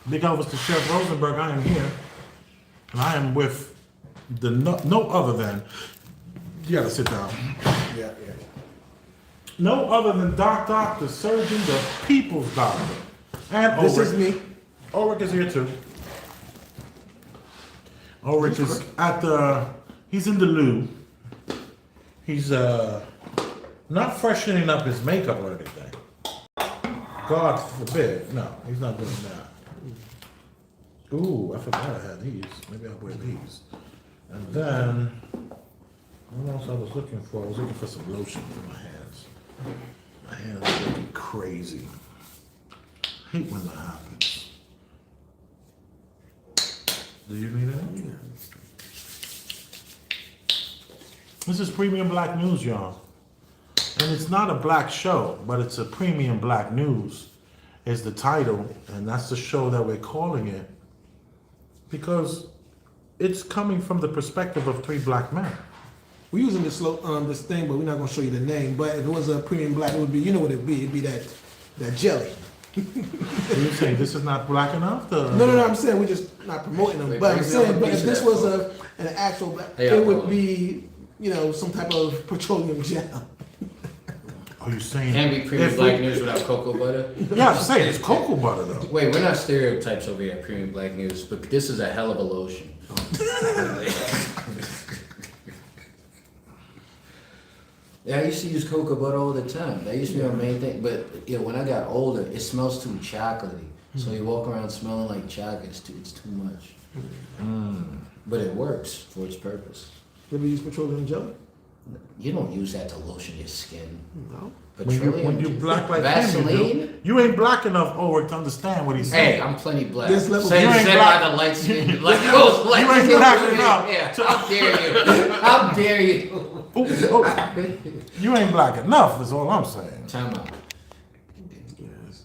Big Elvis the Chef Rosenberg. I am here, and I am with the no other than. You gotta sit down. Yeah. No other than Doc, the surgeon, the people's doctor, and This Ulrich. is me. Ulrich is here too. Ulrich is at the. He's in the loo. He's not freshening up his makeup or anything. God forbid. No, he's not doing that. Ooh, I forgot I had these. Maybe I'll wear these. And then, what else I was looking for? I was looking for some lotion for my hands. My hands are looking crazy. I hate when that happens. Do you need it? Yeah. This is Premium Black News, y'all. And it's not a black show, but it's a Premium Black News is the title, and that's the show that we're calling it because it's coming from the perspective of three black men. We're using this this thing, but we're not going to show you the name. But if it was a premium black, it would be, you know what it'd be? It'd be that jelly. So you're saying this is not black enough? No. I'm saying we're just not promoting them. But I'm saying, but if this was an actual black, it would be, some type of petroleum gel. Are you saying? Can't be Premium Black News without cocoa butter. Yeah, I'm saying it's cocoa butter though. Wait, we're not stereotypes over here at Premium Black News, but this is a hell of a lotion. Yeah, I used to use cocoa butter all the time. That used to be my main thing. But when I got older, it smells too chocolatey. So you walk around smelling like chocolate. It's too much. But it works for its purpose. You ever use petroleum jelly? You don't use that to lotion your skin. No. When you black like Vaseline? him, you ain't black enough, Ulrich, to understand what he's saying. Hey, I'm plenty black. This level- Say You ain't said black- by the light skin. Like those light You ain't skin. black enough. Yeah, how dare you? How dare you? You ain't black enough, is all I'm saying. Time out. Yes.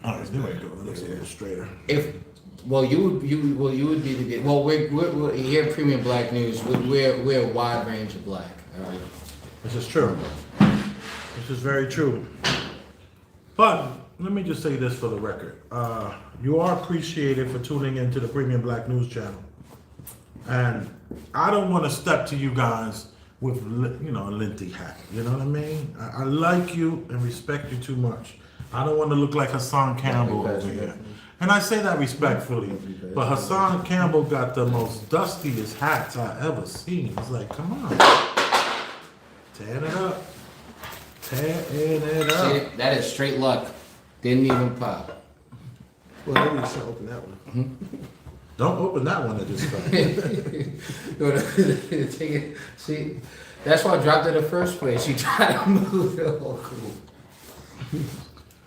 All right, there we go. It looks a little straighter. You would be the we're here at Premium Black News. We're a wide range of black. All right. This is true. This is very true. But let me just say this for the record. You are appreciated for tuning into the Premium Black News channel. And I don't want to step to you guys with, a linty hat. You know what I mean? I like you and respect you too much. I don't want to look like Hassan Campbell over here. And I say that respectfully. But Hassan Campbell got the most dustiest hats I ever seen. It's like, come on. Tearing it up. Tearing it up. See, that is straight luck. Didn't even pop. Well, maybe you should open that one. Don't open that one at this time. See, that's why I dropped it in the first place. You try to move it all cool.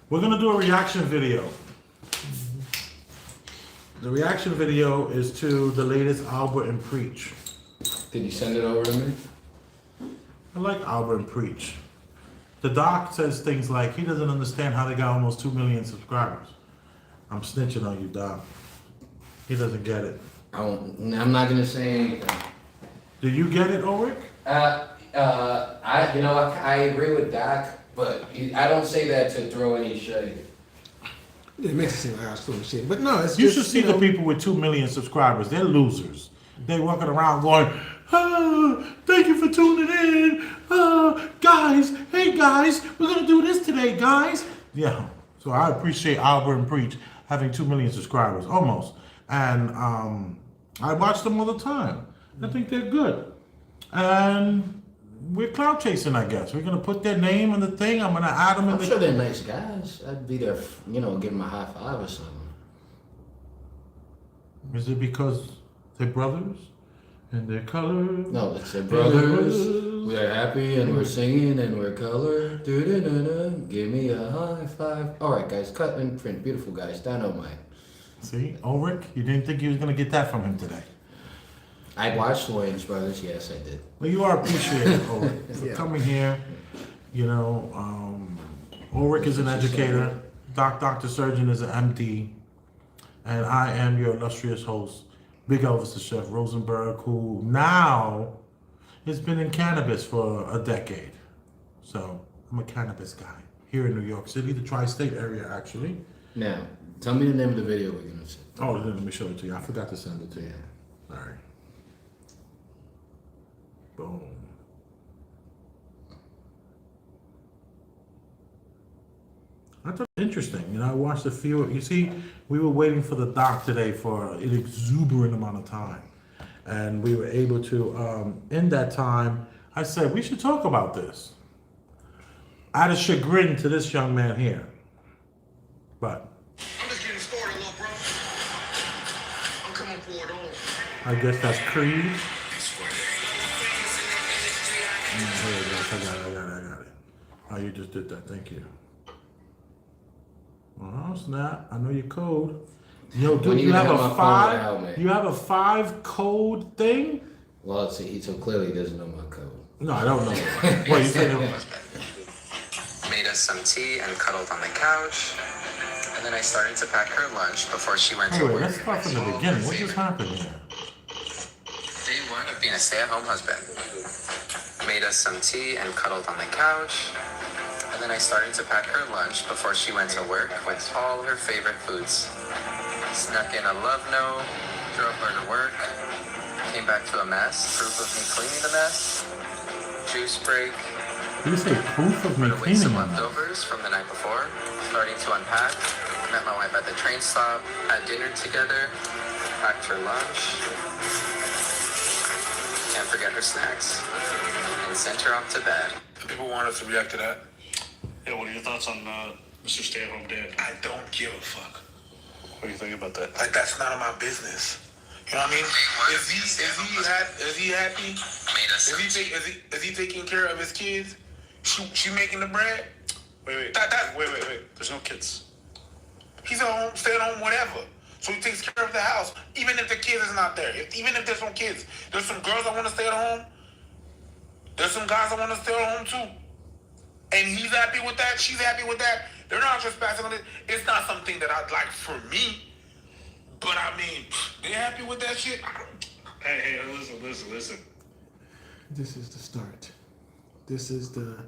We're going to do a reaction video. The reaction video is to the latest Albert and Preach. Did you send it over to me? I like Albert and Preach. The doc says things like he doesn't understand how they got almost 2 million subscribers. I'm snitching on you, Doc. He doesn't get it. I'm not gonna say anything. Do you get it, Ulrich? I agree with Doc, but I don't say that to throw any shade. It makes it seem like I was throwing shit. But no, it's You just, should see the people with 2 million subscribers. They're losers. They're walking around going, thank you for tuning in. Guys, hey guys, we're going to do this today, guys. Yeah, so I appreciate Albert and Preach having 2 million subscribers, almost. And I watch them all the time. I think they're good. And we're clout chasing, I guess. We're going to put their name in the thing. I'm going to add them in I'm the... sure they're nice guys. I'd be there, give them a high five or something. Is it because they're brothers? And they're colored? No, it's their brothers. We're happy and we're singing and we're colored. Give me a high five. All right, guys, cut and print. Beautiful guys. Dynamite. See, Ulrich, you didn't think you was going to get that from him today. I watched the Wayans Brothers. Yes, I did. Well, you are appreciated, Ulrich, for Yeah. coming here. Ulrich is an educator. Dr. Surgeon is an MD. And I am your illustrious host, Big Elvis the Chef Rosenberg, who now has been in cannabis for a decade. So I'm a cannabis guy here in New York City, the tri-state area, actually. Now, tell me the name of the video we're gonna see. Oh, let me show it to you. I forgot to send it to you. All right. Boom. I thought it was interesting. You know, I watched a few. You see, we were waiting for the doc today for an exuberant amount of time. And we were able to, in that time, I said, we should talk about this. Out of chagrin to this young man here. But I'm just getting started, little bro. I'm coming for it all. I guess that's Creed. Here it is. I got it. Oh, you just did that. Thank you. Oh, snap. I know your code. Yo, dude, you have a 5? You have a 5 code thing? Well, see, so clearly he doesn't know my code. No, I don't know. What, you saying? Made us some tea and cuddled on the couch. And then I started to pack her lunch before she went to Wait, work. let's start from the beginning. What just happened here? Day one of being a stay-at-home husband. Made us some tea and cuddled on the couch. And then I started to pack her lunch before she went to work with all her favorite foods. Snuck in a love note, drove her to work, came back to a mess, proof of me cleaning the mess, juice break, You say proof of me put away some cleaning them. leftovers from the night before, starting to unpack, met my wife at the train stop, had dinner together, packed her lunch, can't forget her snacks, and sent her off to bed. People want us to react to that. Yeah, what are your thoughts on Mr. Stay-at-home Dad? I don't give a fuck. What do you think about that? Like, that's none of my business. You know what I mean? Is he happy? Made us some tea. Is he taking care of his kids? She making the bread? Wait. Wait. There's no kids. He's at home, stay at home, whatever. So he takes care of the house, even if the kids is not there. Even if there's no kids, there's some girls that want to stay at home. There's some guys that want to stay at home too. And he's happy with that. She's happy with that. They're not trespassing on it. It's not something that I'd like for me. But I mean, they happy with that shit. Hey, listen. This is the start. This is the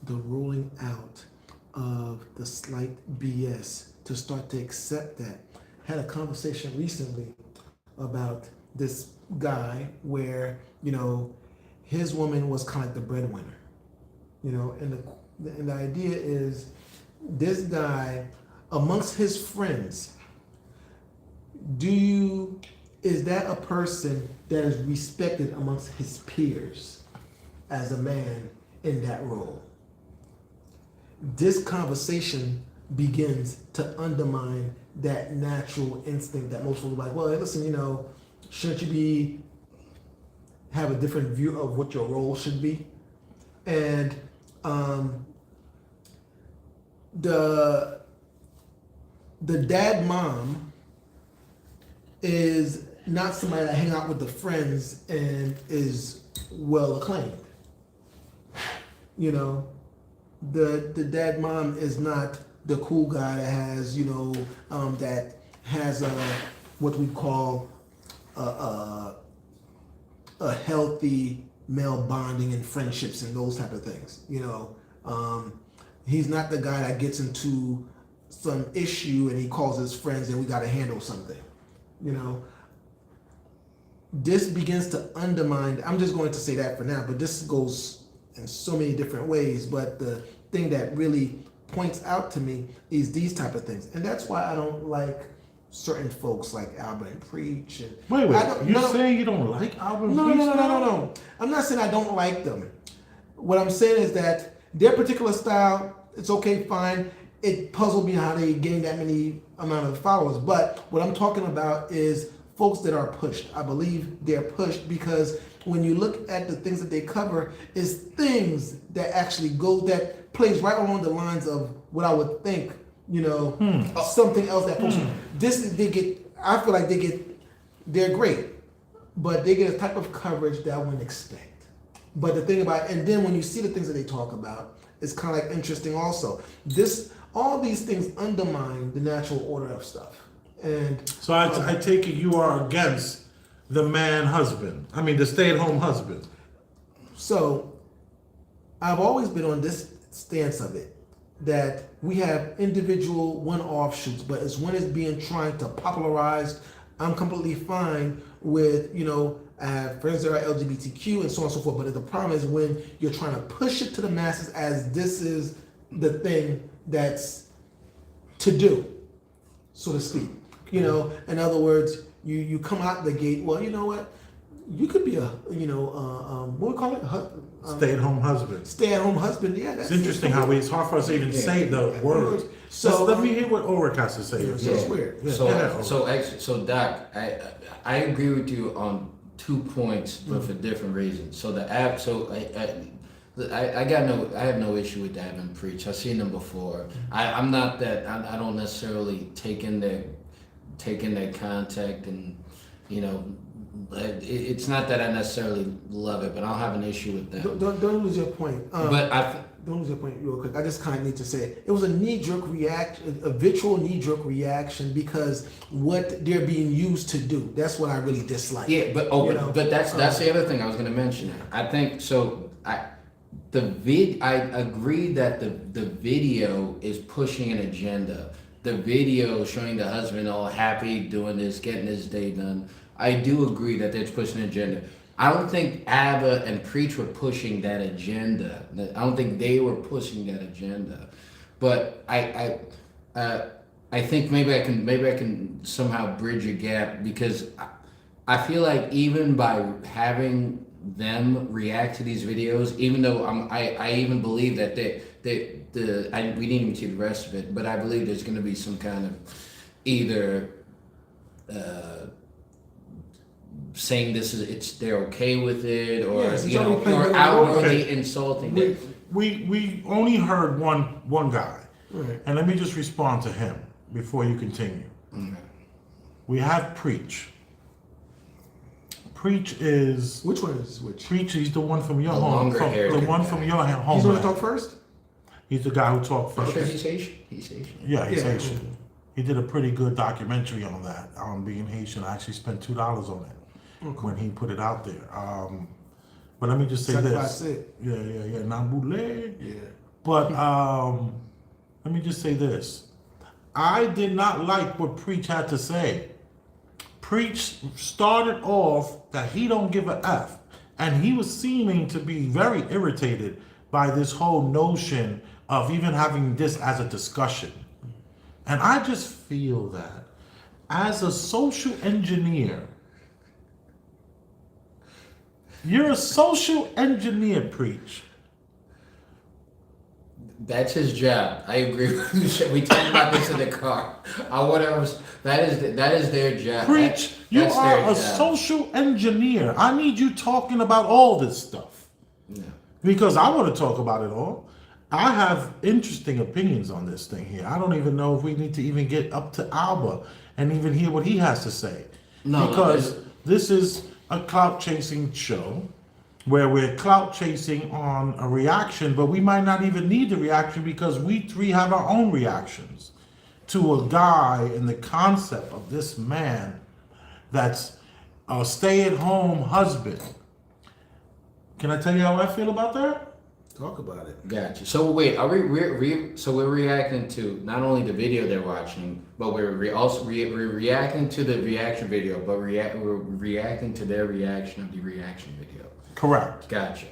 rolling out of the slight BS to start to accept that. Had a conversation recently about this guy where, you know, his woman was kind of like the breadwinner. You know, and the idea is this guy, amongst his friends, is that a person that is respected amongst his peers as a man in that role? This conversation begins to undermine that natural instinct that most people are like, well, listen, you know, shouldn't you have a different view of what your role should be? And the dad mom is not somebody that hang out with the friends and is well acclaimed. You know, the dad mom is not the cool guy that has, you know, that has what we call a healthy male bonding and friendships and those type of things. You know, he's not the guy that gets into some issue and he calls his friends and we got to handle something. You know, this begins to undermine. I'm just going to say that for now, but this goes in so many different ways. But the thing that really points out to me is these type of things, and that's why I don't like certain folks like Albert and Preach. And Wait, you're saying you don't like Albert and Preach? No. I'm not saying I don't like them. What I'm saying is that their particular style, it's okay, fine. It puzzled me how they gained that many amount of followers. But what I'm talking about is folks that are pushed. I believe they're pushed because when you look at the things that they cover, is things that actually that plays right along the lines of what I would think, you know, something else that folks, I feel like they're great, but they get a type of coverage that I wouldn't expect. But the thing about, and then when you see the things that they talk about, it's kind of like interesting also. All these things undermine the natural order of stuff. And so I take it you are against the the stay-at-home husband. So I've always been on this stance of it. that we have individual one-off shoots, but as when it's being trying to popularized, I'm completely fine with, I have friends that are LGBTQ and so on and so forth. But the problem is when you're trying to push it to the masses as this is the thing that's to do, so to speak. In other words, you come out the gate. Well, you know what? You could be what we call it? Stay-at-home husband. Stay-at-home husband. Yeah, that's It's interesting how it's hard for us to even say the words. So let me hear what Ulrich has to say. So it's weird. Yeah, So Doc, I agree with you on 2 points, but for different reasons. So the app, I have no issue with that and preach. I've seen them before. I'm not that. I don't necessarily take in their contact, and it's not that I necessarily love it, but I don't have an issue with that. Don't lose your point. Don't lose your point real quick. I just kind of need to say it was a knee-jerk reaction, a virtual knee-jerk reaction, because what they're being used to do. That's what I really dislike. Yeah, but that's the other thing I was going to mention. I think so. I agree that the video is pushing an agenda. The video showing the husband all happy doing this, getting his day done. I do agree that they're pushing an agenda. I don't think ABBA and Preach were pushing that agenda. I don't think they were pushing that agenda. But I think maybe I can somehow bridge a gap, because I feel like even by having them react to these videos, even though I even believe that we didn't even see the rest of it, but I believe there's going to be some kind of either saying they're okay with it, or or outwardly insulting it. We only heard one guy, Right. and let me just respond to him before you continue. Okay. We have Preach. Preach is Which one is which? Preach. He's the one from your The home, longer hair the one guy. from your home. He's going to talk first? He's the guy who talked first. Sure, he's Haitian. He's Haitian. Yeah, he's Yeah. Haitian. He did a pretty good documentary on that, on being Haitian. I actually spent $2 on it when he put it out there. But let me just say Sacrifice this. it. Yeah. Namboule. Yeah. But let me just say this. I did not like what Preach had to say. Preach started off that he don't give a F. And he was seeming to be very irritated by this whole notion of even having this as a discussion. And I just feel that as a social engineer, you're a social engineer, Preach. That's his job. I agree with you. We talked about this in the car. That is their job. Preach, you That's are their a job. social engineer. I need you talking about all this stuff. Yeah. Because I want to talk about it all. I have interesting opinions on this thing here. I don't even know if we need to even get up to Alba and even hear what he has to say. No, because this is a clout chasing show where we're clout chasing on a reaction, but we might not even need the reaction because we three have our own reactions to a guy and the concept of this man that's a stay-at-home husband. Can I tell you how I feel about that? Talk about it. Gotcha. So wait, are we're reacting to not only the video they're watching, but we're reacting to the reaction video, but we're reacting to their reaction of the reaction video. Correct. Gotcha.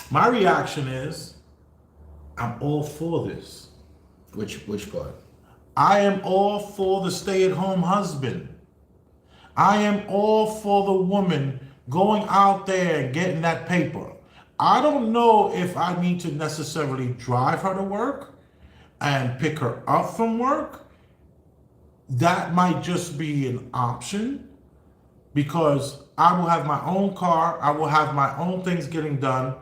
My reaction is, I'm all for this. Which part? I am all for the stay-at-home husband. I am all for the woman going out there and getting that paper. I don't know if I need to necessarily drive her to work and pick her up from work. That might just be an option because I will have my own car, I will have my own things getting done,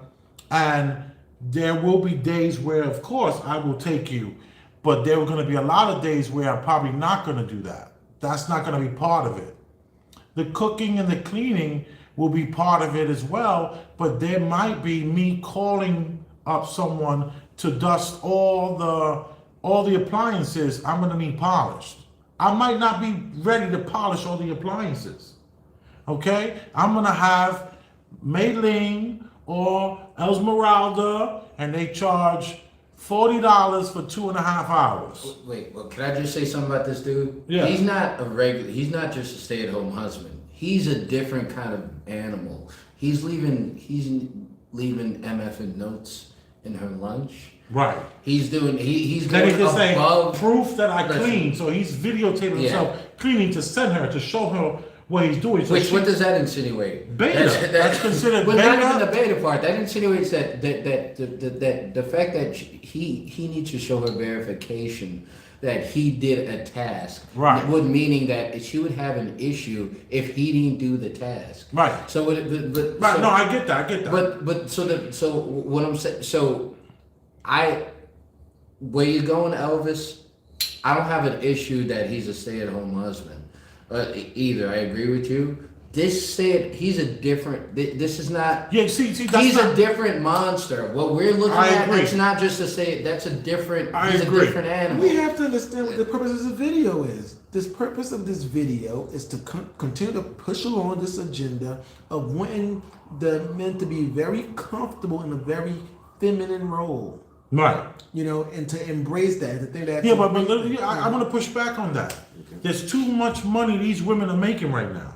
and there will be days where, of course, I will take you, but there are going to be a lot of days where I'm probably not going to do that. That's not going to be part of it. The cooking and the cleaning will be part of it as well, but there might be me calling up someone to dust all the appliances I'm gonna need polished. I might not be ready to polish all the appliances. Okay? I'm gonna have Maylene or Esmeralda, and they charge $40 for 2.5 hours. Wait, well, can I just say something about this dude? Yeah. He's not a regular. He's not just a stay-at-home husband. He's a different kind of animal. He's leaving MF and notes in her lunch. Right. He's doing. He's Then going he just saying above. proof that I Listen. cleaned. So he's videotaping Yeah. himself cleaning to send her to show her what he's doing. So Which what does that insinuate? Beta. That's considered But beta? not even the beta part. That insinuates that the fact that he needs to show her verification that he did a task. Right. Would meaning that she would have an issue if he didn't do the task. Right. So Right. so, No, I get that. I get that. but so what I'm saying, so where you going, Elvis? I don't have an issue that he's a stay-at-home husband, either. I agree with you. He's a different. This is not. Yeah. See. That's He's not, a different monster. What we're looking I at, agree. that's not just to say that's a different. I He's agree. a different animal. We have to understand what the purpose of this video is. This purpose of this video is to continue to push along this agenda of wanting the men to be very comfortable in a very feminine role. Right. You know, and to embrace that, to think that. Yeah, but I want to push back on that. There's too much money these women are making right now.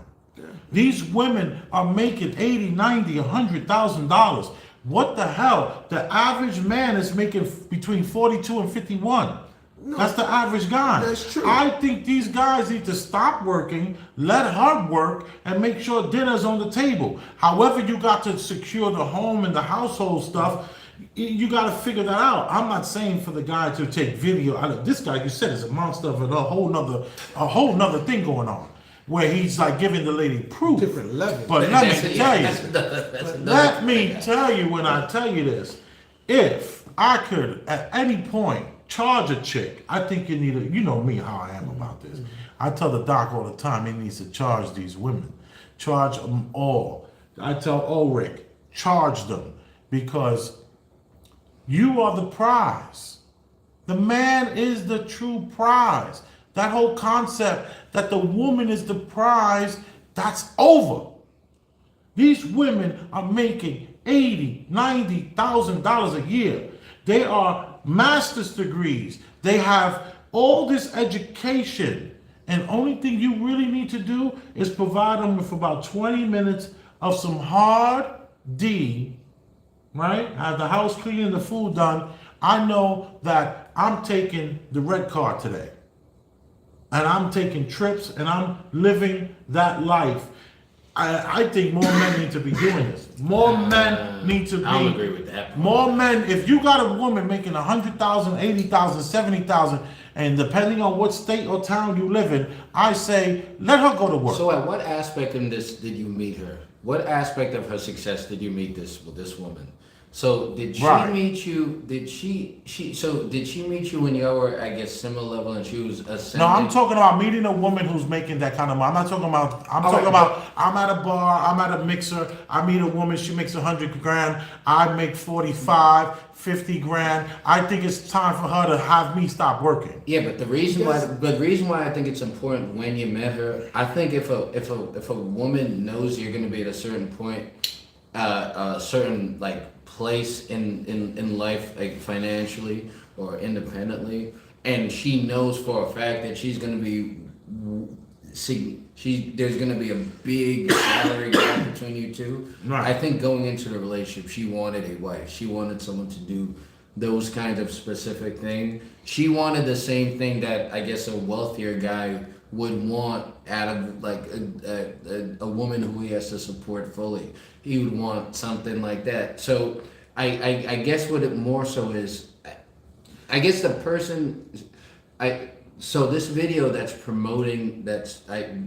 These women are making $80, $90, $100,000. What the hell? The average man is making between 42 and 51. That's the average guy. That's true. I think these guys need to stop working, let her work, and make sure dinner's on the table. However, you got to secure the home and the household stuff. You got to figure that out. I'm not saying for the guy to take video. This guy, you said, is a monster of a whole nother thing going on, where he's like giving the lady proof. Different level. But let me tell you, That's let me tell you when I tell you this. If I could at any point charge a chick, I think you need you know me how I am about this. I tell the doc all the time he needs to charge these women. Charge them all. I tell Ulrich, charge them, because you are the prize. The man is the true prize. That whole concept that the woman is the prize, that's over. These women are making $80,000, $90,000 a year. They are master's degrees. They have all this education. And only thing you really need to do is provide them with about 20 minutes of some hard D, right? Have the house clean and the food done. I know that I'm taking the red car today. And I'm taking trips and I'm living that life. I think more men need to be doing this. More men need to be. I don't agree with that. More men, if you got a woman making 100,000, 80,000, 70,000, and depending on what state or town you live in, I say, let her go to work. So at what aspect in this did you meet her? What aspect of her success did you meet this woman? So did she Right. meet you? Did she meet you when y'all were, I guess, similar level and she was ascending? No, I'm talking about meeting a woman who's making that kind of money. I'm not talking about, I'm talking about, I'm at a bar, I'm at a mixer, I meet a woman, she makes 100 grand, I make 45, 50 grand. I think it's time for her to have me stop working. Yeah, but the reason why I think it's important when you met her, I think if a woman knows you're going to be at a certain point, a certain like place in life, like financially or independently, and she knows for a fact that she's going to be there's going to be a big salary gap between you two. Right. I think going into the relationship, she wanted a wife. She wanted someone to do those kinds of specific things. She wanted the same thing that I guess a wealthier guy would want out of like a woman who he has to support fully. He would want something like that. So I guess what it more so is, I guess the person, so this video that's promoting,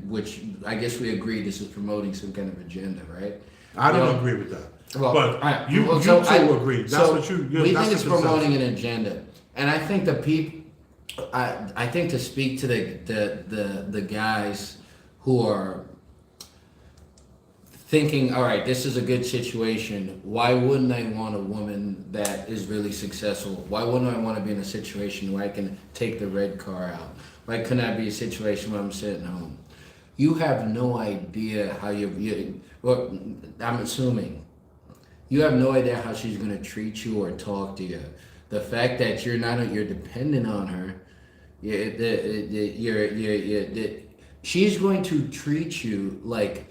which I guess we agree this is promoting some kind of agenda, right? I don't You know? agree with that. Well, But you two agree. That's so what you. We that's think it's the consensus. promoting an agenda, and I think the people. I think to speak to the guys who are thinking, all right, this is a good situation. Why wouldn't I want a woman that is really successful? Why wouldn't I want to be in a situation where I can take the red car out? Why couldn't I be a situation where I'm sitting home? You have no idea how well, I'm assuming you have no idea how she's going to treat you or talk to you. The fact that you're dependent on her, she's going to treat you like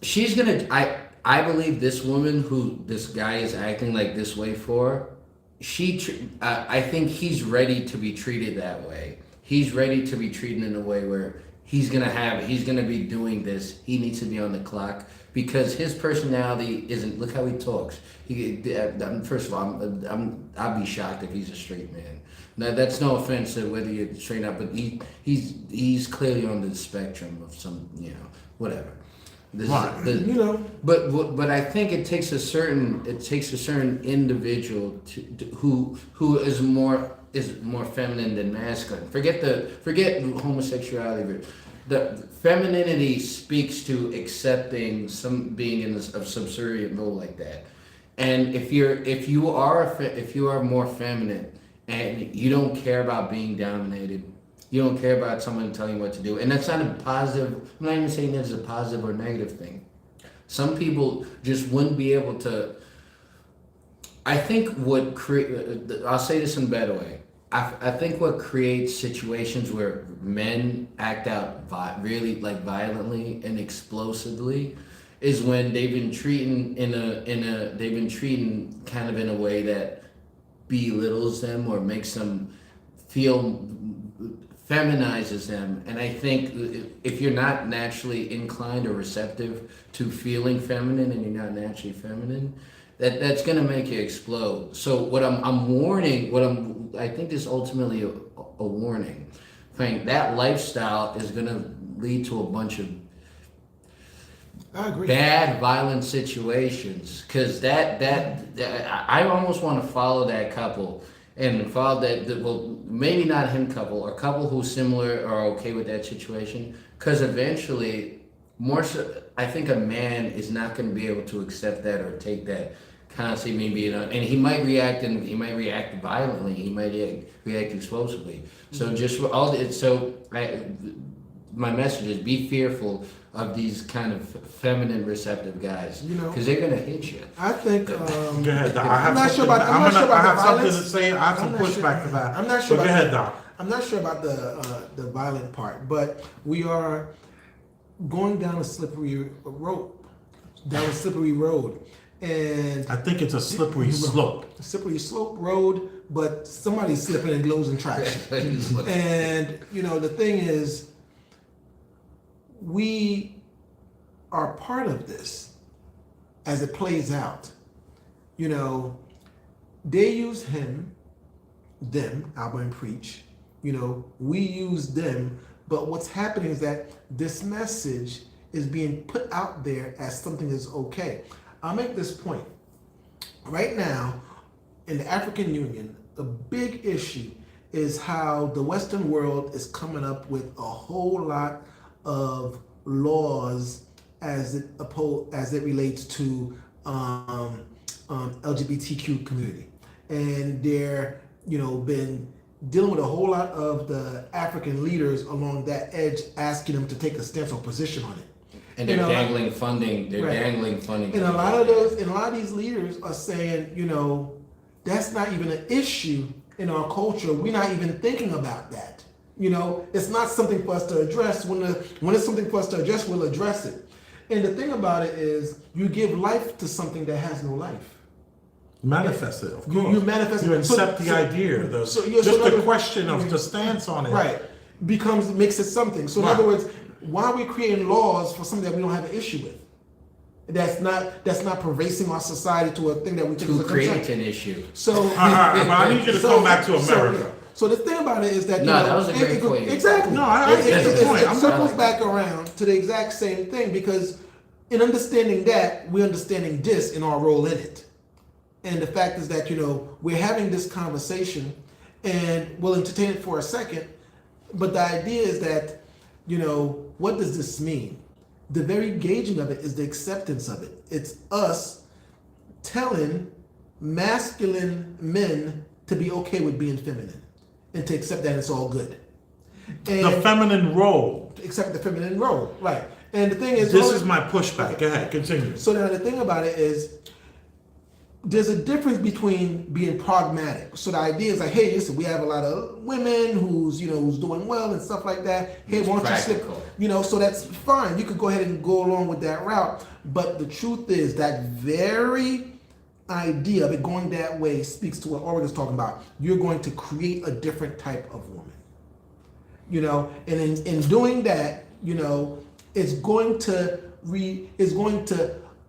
she's gonna. I believe this woman who this guy is acting like this way for, I think he's ready to be treated that way. He's ready to be treated in a way where he's gonna be doing this. He needs to be on the clock because his personality isn't. Look how he talks. First of all, I'd be shocked if he's a straight man. Now that's no offense to whether you're straight up, but he's clearly on the spectrum of some, whatever. But I think it takes a certain individual who is more feminine than masculine. Forget homosexuality. The femininity speaks to accepting some being in a subservient role like that. And if you are more feminine and you don't care about being dominated, you don't care about someone telling you what to do, and that's not a positive. I'm not even saying that's a positive or negative thing. Some people just wouldn't be able to. I think I'll say this in a better way. I think what creates situations where men act out really violently and explosively is when they've been treating kind of in a way that belittles them or makes them feel, feminizes them. And I think if you're not naturally inclined or receptive to feeling feminine and you're not naturally feminine, that's gonna make you explode. So what I'm warning, I think this is ultimately a warning. That lifestyle is gonna lead to a bunch of I agree. bad, violent situations. Because I almost want to follow that couple and follow well, maybe not him couple, or couple who's similar or okay with that situation. Because eventually, more so, I think a man is not going to be able to accept that or take that constantly being on, and he might react violently. He might react explosively. So my message is be fearful of these kind of feminine receptive guys, because they're gonna hit you. I think. Go ahead, Doc. I'm not sure about I have something to violence. say. I have some pushback to that. I'm not sure. Go ahead, Doc. I'm not sure about the violent part, but we are going down a slippery road. And I think it's a slippery slope. Slippery slope road, but somebody's slipping and losing traction. And the thing is, we are part of this as it plays out. They use him, them, Alba and Preach. We use them, but what's happening is that this message is being put out there as something that's okay. I'll make this point. Right now, in the African Union, the big issue is how the Western world is coming up with a whole lot of laws as it relates to LGBTQ community, and they're been dealing with a whole lot of the African leaders along that edge, asking them to take a stance or position on it. And they're dangling funding. They're dangling funding. And a lot of these leaders are saying, that's not even an issue in our culture. We're not even thinking about that. It's not something for us to address. When it's something for us to address, we'll address it. And the thing about it is, you give life to something that has no life. Manifest it, of course. You manifest it. You accept the idea. The question of the stance on it. Right. Makes it something. So in other words, why are we creating laws for something that we don't have an issue with? That's not pervasive our society to a thing that we think is a concern. Create an issue. So I need you to come back to America. So the thing about it is that that was a great point. Exactly. No, I get the point. It circles back around to the exact same thing, because in understanding that, we're understanding this in our role in it. And the fact is that we're having this conversation, and we'll entertain it for a second. But the idea is that what does this mean? The very gauging of it is the acceptance of it. It's us telling masculine men to be okay with being feminine and to accept that it's all good. And the feminine role. Accept the feminine role, right. And the thing is... This is my pushback. Go ahead, continue. So now the thing about it is, there's a difference between being pragmatic. So the idea is like, hey, listen, we have a lot of women who's doing well and stuff like that. Hey, It's why don't you slip, practical. so that's fine. You could go ahead and go along with that route. But the truth is that very idea of it going that way speaks to what Oregon is talking about. You're going to create a different type of woman. And in doing that, it's going to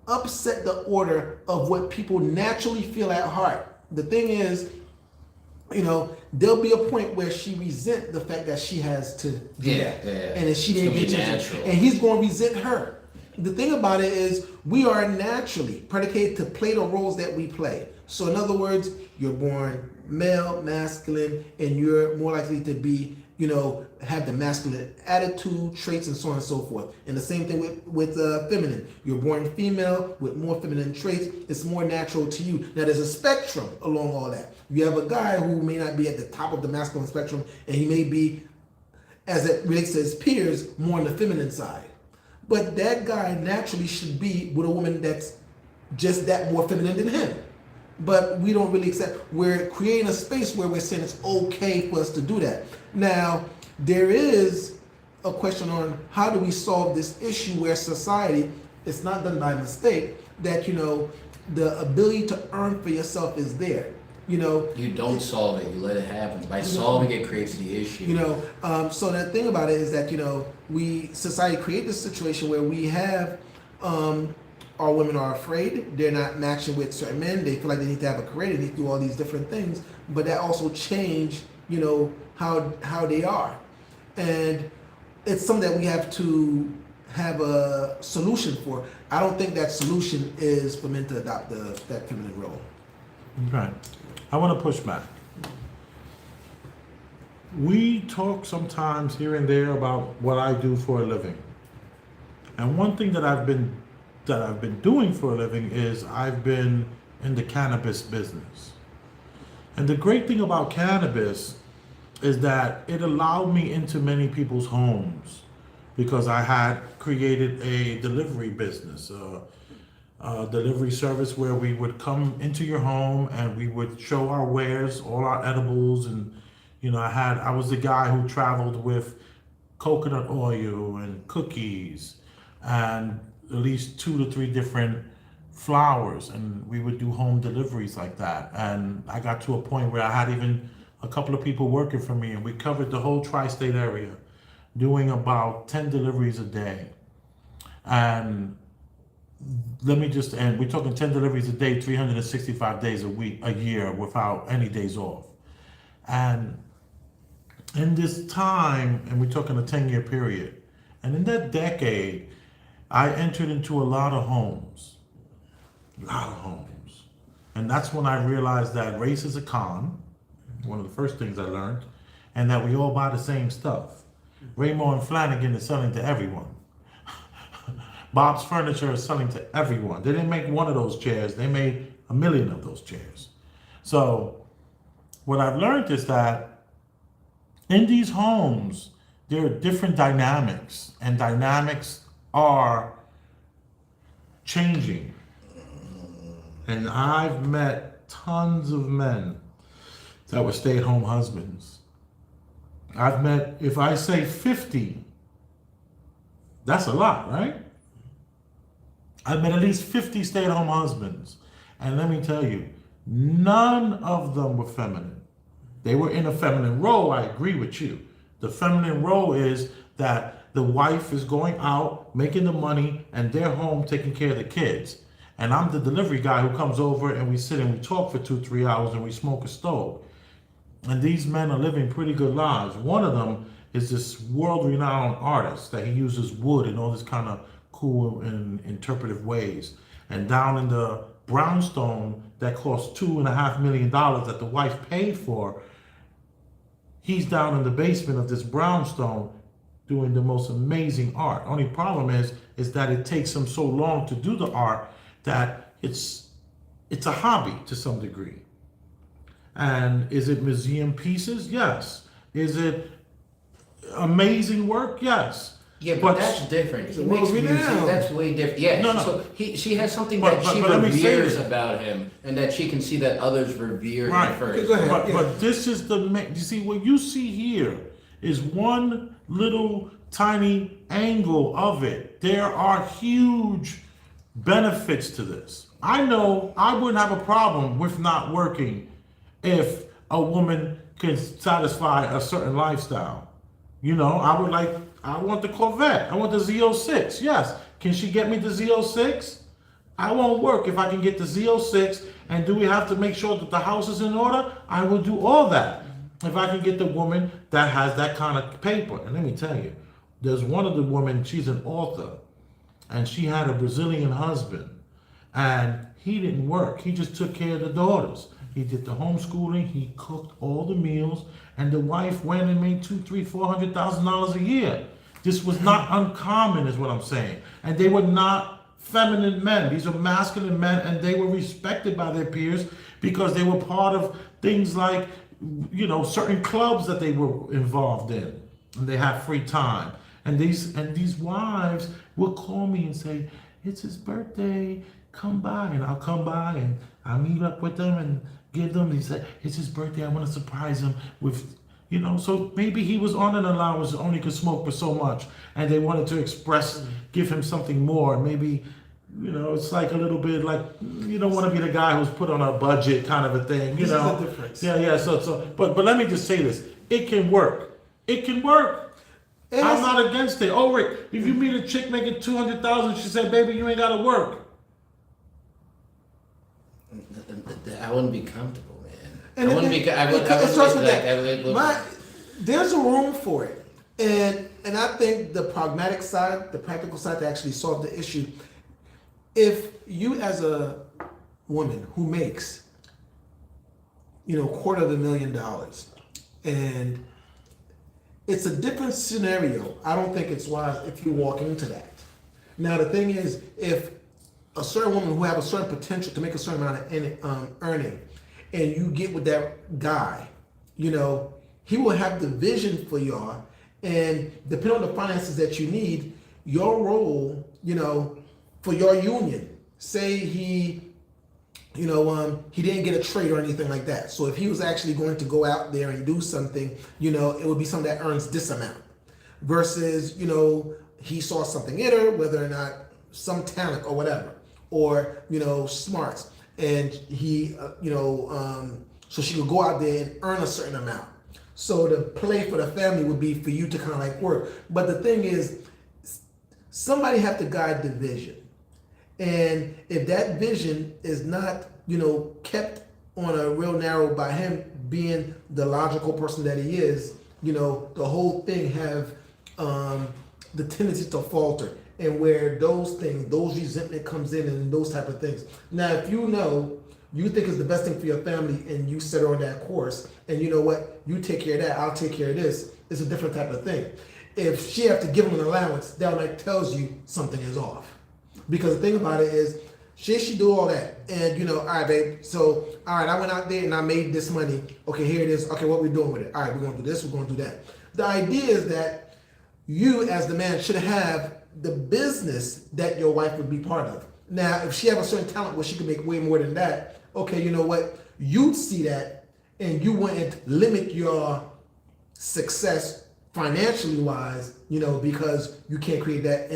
upset the order of what people naturally feel at heart. The thing is, there'll be a point where she resent the fact that she has to do that. And if she didn't get attention, and he's going to resent her. The thing about it is, we are naturally predicated to play the roles that we play. So in other words, you're born male, masculine, and you're more likely to be, have the masculine attitude, traits, and so on and so forth. And the same thing with feminine. You're born female with more feminine traits. It's more natural to you. Now, there's a spectrum along all that. You have a guy who may not be at the top of the masculine spectrum, and he may be, as it relates to his peers, more on the feminine side. But that guy naturally should be with a woman that's just that more feminine than him. But we don't really accept. We're creating a space where we're saying it's okay for us to do that. Now, there is a question on how do we solve this issue where society, it's not done by mistake, that, the ability to earn for yourself is there. You don't solve it, you let it happen. By solving it creates the issue. So the thing about it is that, society create this situation where we have, our women are afraid, they're not matching with certain men, they feel like they need to have a career, they need to do all these different things, but that also change, how they are. And it's something that we have to have a solution for. I don't think that solution is for men to adopt that feminine role. Right. I want to push back. We talk sometimes here and there about what I do for a living. And one thing that I've been doing for a living is I've been in the cannabis business. And the great thing about cannabis is that it allowed me into many people's homes because I had created a delivery business, a delivery service where we would come into your home and we would show our wares, all our edibles, and I was the guy who traveled with coconut oil and cookies and at least 2 to 3 different flowers, and we would do home deliveries like that. And I got to a point where I had even a couple of people working for me, and we covered the whole tri-state area, doing about 10 deliveries a day. And let me just end. We're talking 10 deliveries a day, 365 days a year without any days off. And in this time, and we're talking a 10-year period, and in that decade, I entered into a lot of homes. And that's when I realized that race is a con, one of the first things I learned, and that we all buy the same stuff. Raymore and Flanagan is selling to everyone. Bob's Furniture is selling to everyone. They didn't make one of those chairs, they made 1 million of those chairs. So what I've learned is that in these homes, there are different dynamics, and dynamics are changing. And I've met tons of men that were stay-at-home husbands. I've met, if I say 50, that's a lot, right? I've met at least 50 stay-at-home husbands. And let me tell you, none of them were feminine. They were in a feminine role, I agree with you. The feminine role is that the wife is going out, making the money, and they're home taking care of the kids. And I'm the delivery guy who comes over and we sit and we talk for 2-3 hours and we smoke a stove. And these men are living pretty good lives. One of them is this world-renowned artist that he uses wood in all this kind of cool and interpretive ways. And down in the brownstone that cost $2.5 million that the wife paid for, he's down in the basement of this brownstone doing the most amazing art. Only problem is that it takes him so long to do the art that it's a hobby to some degree. And is it museum pieces? Yes. Is it amazing work? Yes. Yeah, but But- that's different. He Well, makes we music. now- That's way different. Yeah. No, no. So she has something But- that she but let me say reveres this. about him, and that she can see that others revere Right. him first. Okay, go ahead. But, Yeah. but this is you see, what you see here is one little tiny angle of it. There are huge benefits to this. I know I wouldn't have a problem with not working if a woman can satisfy a certain lifestyle. You know, I want the Corvette. I want the Z06. Yes. Can she get me the Z06? I won't work if I can get the Z06. And do we have to make sure that the house is in order? I will do all that if I can get the woman that has that kind of paper. And let me tell you, there's one of the women, she's an author, and she had a Brazilian husband, and he didn't work. He just took care of the daughters. He did the homeschooling. He cooked all the meals, and the wife went and made $200,000-$400,000 a year. This was not uncommon, is what I'm saying. And they were not feminine men. These are masculine men, and they were respected by their peers because they were part of things like, you know, certain clubs that they were involved in, and they had free time. And these wives will call me and say, "It's his birthday. Come by," and I'll come by and I meet up with them and give them. He said, "It's his birthday. I want to surprise him with." You know, so maybe he was on an allowance, only could smoke for so much, and they wanted to give him something more. Maybe, you know, it's like a little bit like, you don't want to be the guy who's put on a budget kind of a thing, you This is know. the difference. Yeah, but let me just say this. It can work. It can work. And I'm it's- not against it. Oh, Rick, if you meet a chick making $200,000, she said, "Baby, you ain't gotta work." I wouldn't be comfortable, man. And I wouldn't it- be. I it would. I would starts like with that. that. There's a room for it, and I think the pragmatic side, the practical side, to actually solve the issue. If you, as a woman who makes, $250,000, and it's a different scenario, I don't think it's wise if you walk into that. Now the thing is, if a certain woman who have a certain potential to make a certain amount of earning, and you get with that guy, he will have the vision for y'all, and depending on the finances that you need, your role, for your union. Say he didn't get a trade or anything like that. So if he was actually going to go out there and do something, it would be something that earns this amount. Versus, he saw something in her, whether or not some talent or whatever, or, smarts. And he, so she could go out there and earn a certain amount. So the play for the family would be for you to kind of like work. But the thing is, somebody have to guide the vision. And if that vision is not, kept on a real narrow by him being the logical person that he is, the whole thing have the tendency to falter. And where those resentment comes in and those type of things. Now, if you think it's the best thing for your family and you set her on that course, and you know what, you take care of that, I'll take care of this, it's a different type of thing. If she have to give him an allowance, that like tells you something is off. Because the thing about it is, she do all that, and all right, babe. So, all right, I went out there and I made this money. Okay, here it is. Okay, what we doing with it? All right, we're gonna do this. We're gonna do that. The idea is that you, as the man, should have the business that your wife would be part of. Now, if she have a certain talent where she can make way more than that, okay, you know what? You'd see that, and you wouldn't limit your success financially wise, because you can't create that.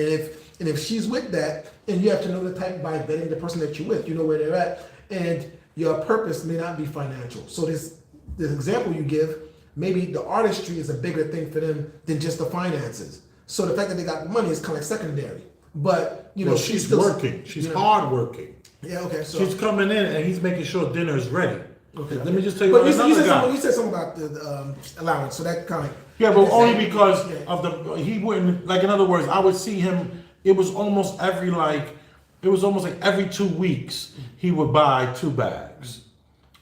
And if she's with that, and you have to know the type by vetting the person that you're with, you know where they're at, and your purpose may not be financial. So this example you give, maybe the artistry is a bigger thing for them than just the finances. So the fact that they got money is kind of like secondary. But Well, she's still working. She's hard working. Yeah, okay. So She's coming in and he's making sure dinner is ready. okay. Let me just tell you But about another guy. you said something about the allowance, so that kind of Yeah, but only because yeah. of he wouldn't, like, in other words, I would see him, it was almost like every 2 weeks he would buy 2 bags.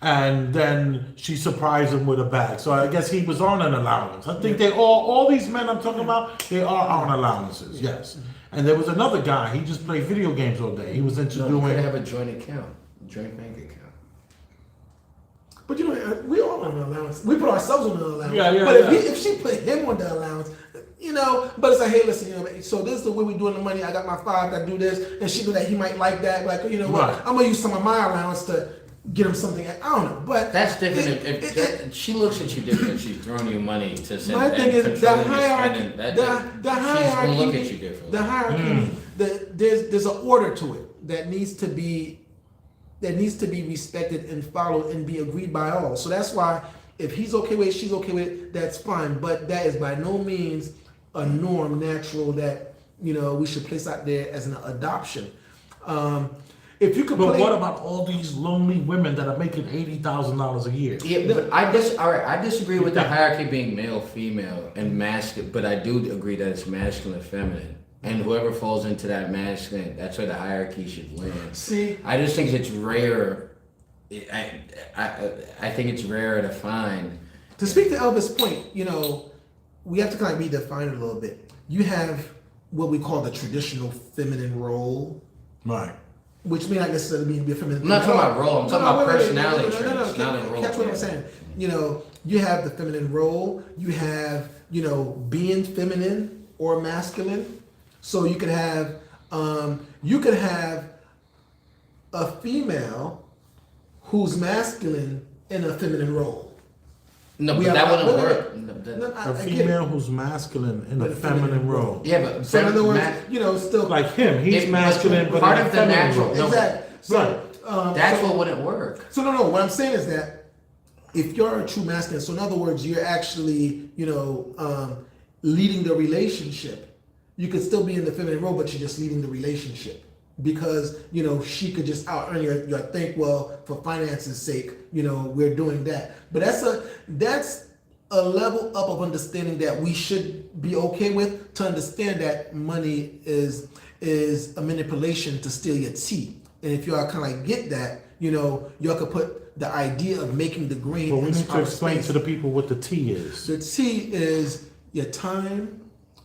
And then she surprised him with a bag. So I guess he was on an allowance. I think they all these men I'm talking about, they are on allowances, yes. And there was another guy, he just played video games all day. He was into You doing, could have a joint account, joint bank account. But we all on an allowance. We put ourselves on an allowance. Yeah, but yeah. if she put him on the allowance, you know, but it's like, hey, listen, you know, so this is the way we doing the money. I got my 5, I do this, and she knew that he might like that. Like, you know what? Right. I'm gonna use some of my allowance to get him something. I don't know, but That's different. If she looks at you different, if she's throwing you money to send. my thing is the controlling your hierarchy. spending, The she's gonna look at hierarchy. you differently. The hierarchy. There's an order to it that needs to be respected and followed and be agreed by all. So that's why if he's okay with it, she's okay with it, that's fine. But that is by no means a norm, natural that, you know, we should place out there as an adoption. If you could But play, what about all these lonely women that are making $80,000 a year? Yeah, but I disagree with the hierarchy being male, female, and masculine. But I do agree that it's masculine, feminine, and whoever falls into that masculine, that's where the hierarchy should land. see, I just think it's rare. I think it's rare to find. to speak to Elvis' point, you know, we have to kind of redefine it a little bit. You have what we call the traditional feminine role, Right. which may not necessarily mean to be a feminine. I'm not talking about role. I'm talking about wait, personality no, traits, not in role. Catch what I'm saying. You know, you have the feminine role. You have, you know, being feminine or masculine. So you could have a female who's masculine in a feminine role. No, We but have- that wouldn't wait, work. wait. No, that- No, A I get it. female who's masculine in a But a feminine feminine role. Yeah, but So in other words, ma- you know, still Like him, he's masculine, but part in a of the feminine natural- role. no, exactly. So, that's so- what wouldn't work. So no. What I'm saying is that if you're a true masculine, so in other words, you're actually, you know, leading the relationship. You could still be in the feminine role, but you're just leading the relationship because, you know, she could just out earn your think. Well, for finances' sake, you know, we're doing that. But that's a level up of understanding that we should be okay with, to understand that money is a manipulation to steal your tea. And if y'all kind of like get that, you know, y'all could put the idea of making the green. But we in need to outer explain space. to the people what the T is. The T is your time,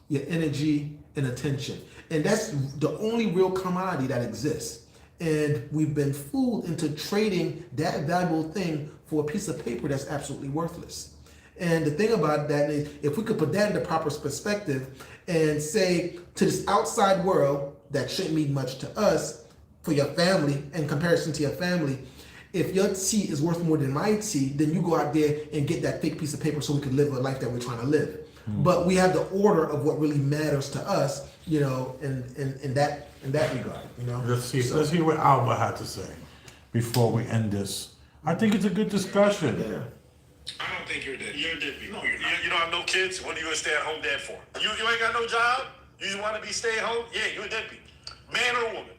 your energy, and attention. And that's the only real commodity that exists. And we've been fooled into trading that valuable thing for a piece of paper that's absolutely worthless. And the thing about that is, if we could put that into proper perspective and say to this outside world that shouldn't mean much to us, for your family, in comparison to your family, if your tea is worth more than my tea, then you go out there and get that fake piece of paper so we can live a life that we're trying to live. But we have the order of what really matters to us, you know, in that regard, you know. Let's hear what Alba had to say before we end this. I think it's a good discussion. Yeah. I don't think you're dead. You're a deadbeat. No, you're not. You don't have no kids. What are you gonna stay at home dad for? You ain't got no job. You just want to be stay at home. Yeah, you're a deadbeat, man or woman.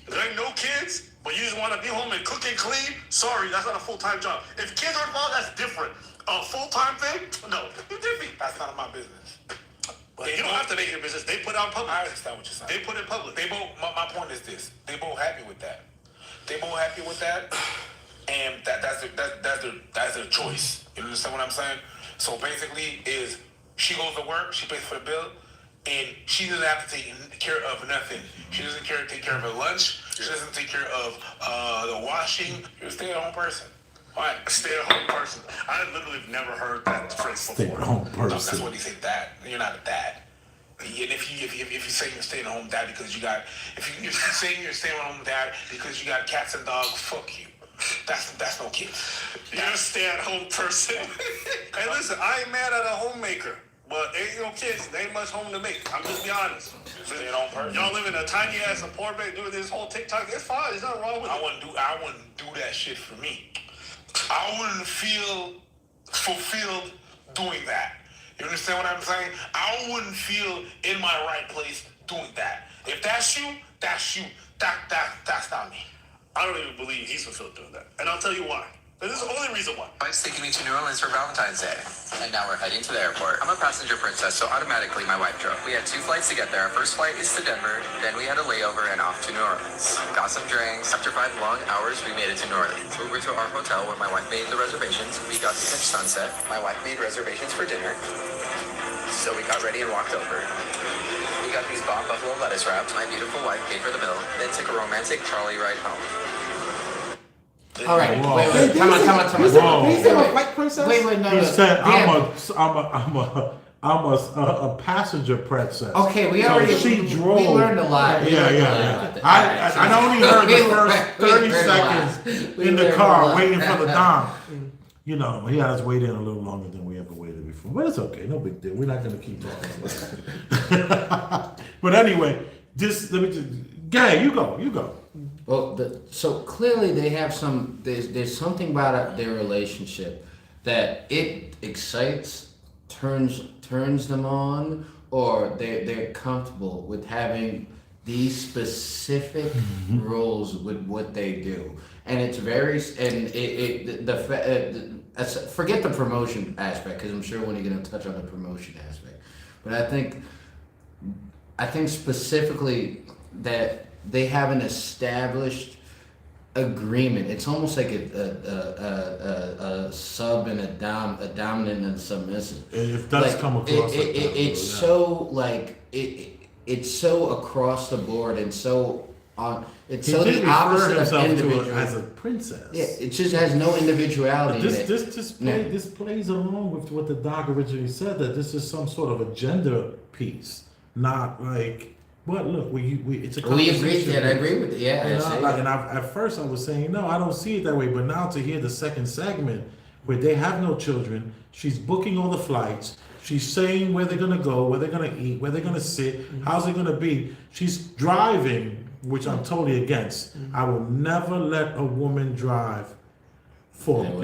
There ain't no kids, but you just want to be home and cook and clean. Sorry, that's not a full-time job. If kids are involved, that's different. A full-time thing? No, you're deadbeat. That's none of my business. But you don't have to make your business. They put out public. I understand what you're saying. They put it public. They both. My point is this: they both happy with that. They both happy with that, and that's their choice. You understand what I'm saying? So basically, is she goes to work, she pays for the bill, and she doesn't have to take care of nothing. She doesn't take care of her lunch. She doesn't take care of the washing. You're a stay-at-home person. Why? A stay-at-home person. I literally have never heard that phrase before. Stay-at-home No, that's person. what he said. Dad, you're not a dad. And if you say you're staying at home dad because you got, if you say you're staying at home dad because you got cats and dogs, fuck you. That's no kid. You're a stay-at-home person. Hey, listen, I ain't mad at a homemaker, but ain't no kids. There ain't much home to make. I'm just be honest. Stay-at-home person. Y'all live in a tiny ass apartment doing this whole TikTok. It's fine. There's nothing wrong with I it. wouldn't do that shit for me. I wouldn't feel fulfilled doing that. You understand what I'm saying? I wouldn't feel in my right place doing that. If that's you, that's you. That's not me. I don't even believe he's fulfilled doing that. And I'll tell you why. And this is the only reason why. My wife's taking me to New Orleans for Valentine's Day. And now we're heading to the airport. I'm a passenger princess, so automatically my wife drove. We had 2 flights to get there. Our first flight is to Denver, then we had a layover and off to New Orleans. Got some drinks. After 5 long hours, we made it to New Orleans. Uber to our hotel where my wife made the reservations. We got to catch sunset. My wife made reservations for dinner. So we got ready and walked over. We got these bomb buffalo lettuce wraps. My beautiful wife paid for the bill, then took a romantic trolley ride home. All right, Whoa. wait. Come on. Whoa. Did he say I'm a white princess? Wait, no. He said, Yeah, I'm a passenger princess. Okay, we So already she drove. We learned a lot. We Yeah, learned a yeah, lot yeah. with that. I only heard the first We 30 learned a lot. seconds We in the learned a car lot. waiting for the Dom. You know, he had us wait in a little longer than we ever waited before. But it's okay, no big deal. We're not gonna keep talking about it. But anyway, let me just, Gay, you go. Well, so clearly they have some. There's something about their relationship that it excites, turns them on, or they're comfortable with having these specific roles with what they do, and it's very forget the promotion aspect, because I'm sure when you're gonna touch on the promotion aspect, but I think specifically that they have an established agreement. It's almost like a sub and a dominant and submissive. It does come across like that. It's so like it's so across the board and so on. It's so the opposite of individual. As a princess. Yeah, it just has no individuality. This plays along with what the doc originally said, that this is some sort of a gender piece, not like. But look, it's a conversation. We agree with that. I agree with it. Yeah. At first I was saying no, I don't see it that way. But now to hear the second segment where they have no children, she's booking all the flights. She's saying where they're gonna go, where they're gonna eat, where they're gonna sit, how's it gonna be. She's driving, which I'm totally against. I will never let a woman drive for if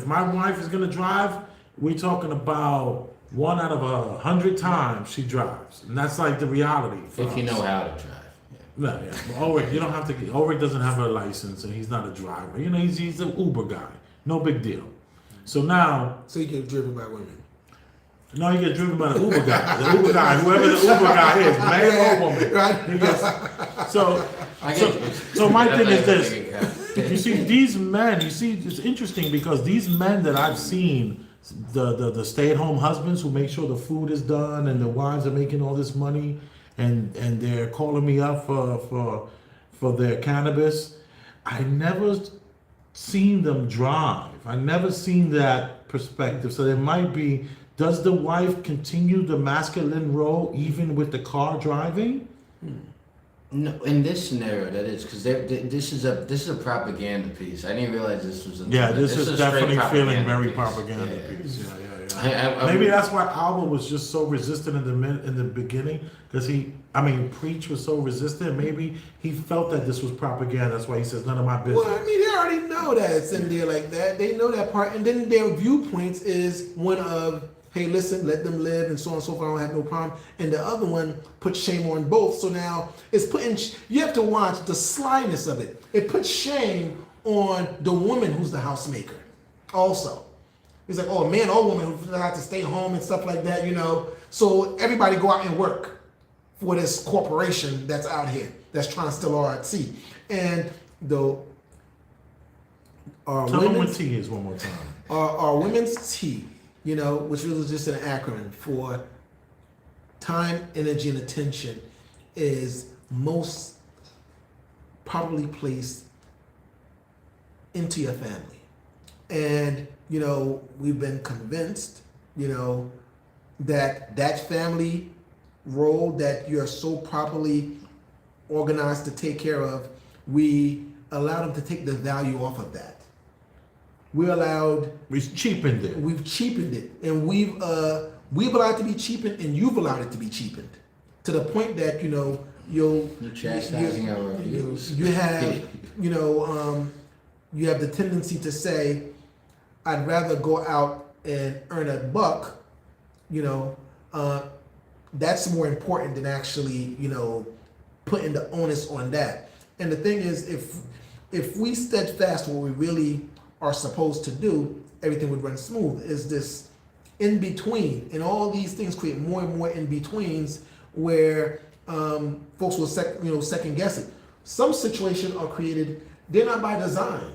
my wife is gonna drive, we're talking about 1 out of 100 times she drives, and that's like the reality. If you know how to drive. No, yeah. But Ulrich, you don't have to. Ulrich doesn't have a license, and he's not a driver. You know, he's an Uber guy. No big deal. So now. So you get driven by women. No, you get driven by the Uber guy. The Uber guy, whoever the Uber guy is, man or woman. Right. He gets, so my thing is this. You see, these men. You see, it's interesting because these men that I've seen. The stay-at-home husbands who make sure the food is done and the wives are making all this money and they're calling me up for their cannabis. I never seen them drive. I never seen that perspective. So there might be, does the wife continue the masculine role even with the car driving? No, in this scenario, that is because this is a propaganda piece. I didn't realize this was. This is definitely feeling very piece. propaganda Yeah. piece. Yeah. Maybe that's why Alba was just so resistant in the beginning, because Preach was so resistant. Maybe he felt that this was propaganda. That's why he says none of my business. Well, I mean, they already know that it's in there like that. They know that part, and then their viewpoints is one of, hey, listen, let them live, and so on and so forth. I don't have no problem. And the other one puts shame on both. So now it's you have to watch the slyness of it. It puts shame on the woman who's the housemaker also. It's like, oh, a man or woman who have to stay home and stuff like that, you know. So everybody go out and work for this corporation that's out here that's trying to steal our at sea. And Tell them what T is one more time. Our women's T, you know, which was just an acronym for time, energy, and attention, is most probably placed into your family. And, you know, we've been convinced, you know, that family role that you're so properly organized to take care of, we allow them to take the value off of that. We've cheapened it. We've cheapened it, and we've allowed it to be cheapened, and you've allowed it to be cheapened, to the point that you're chastising our views. You have you have the tendency to say, I'd rather go out and earn a buck. That's more important than actually putting the onus on that. And the thing is, if we steadfast what we really are supposed to do, everything would run smooth. Is this in between, and all these things create more and more in betweens where folks will second guess it. Some situations are created; they're not by design.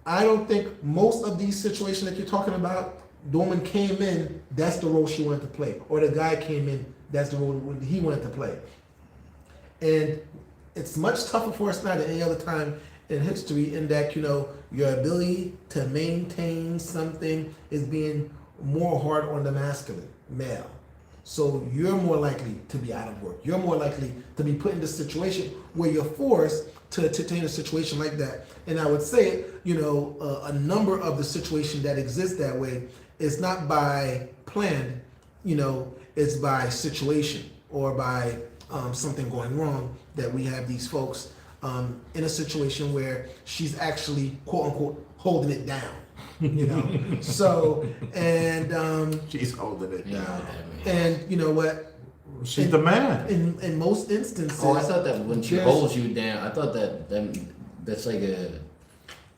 I don't think most of these situations that you're talking about, the woman came in, that's the role she wanted to play, or the guy came in, that's the role he wanted to play. And it's much tougher for us now than any other time in history in that, your ability to maintain something is being more hard on the masculine male. So you're more likely to be out of work. You're more likely to be put in this situation where you're forced to entertain a situation like that. And I would say, a number of the situations that exist that way is not by plan, it's by situation or by something going wrong that we have these folks in a situation where she's actually, quote unquote, holding it down. So, and She's holding it down. and you know what? She's the man. In most instances. Oh, I thought that when she there's- holds you down, I thought that's like a.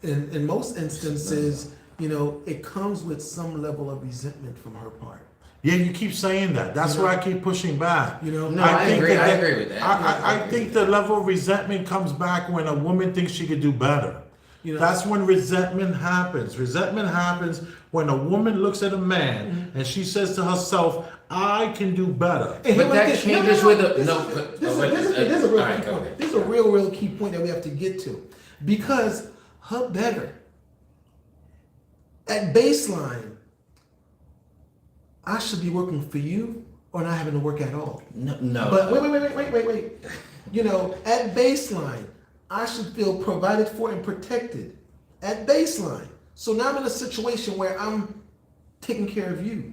In most instances, it comes with some level of resentment from her part. Yeah, you keep saying that. That's why I keep pushing back. No, I think agree. that- I agree with that. I think the level of resentment comes back when a woman thinks she could do better. That's when resentment happens. Resentment happens when a woman looks at a man and she says to herself, I can do better. And But that this- changes no, with no, the this- no. this- but- this is- but- this is- this is a real all right, key go point. ahead. This is a real key point that we have to get to, because her better at baseline, I should be working for you or not having to work at all. No. But wait. At baseline, I should feel provided for and protected. At baseline. So now I'm in a situation where I'm taking care of you.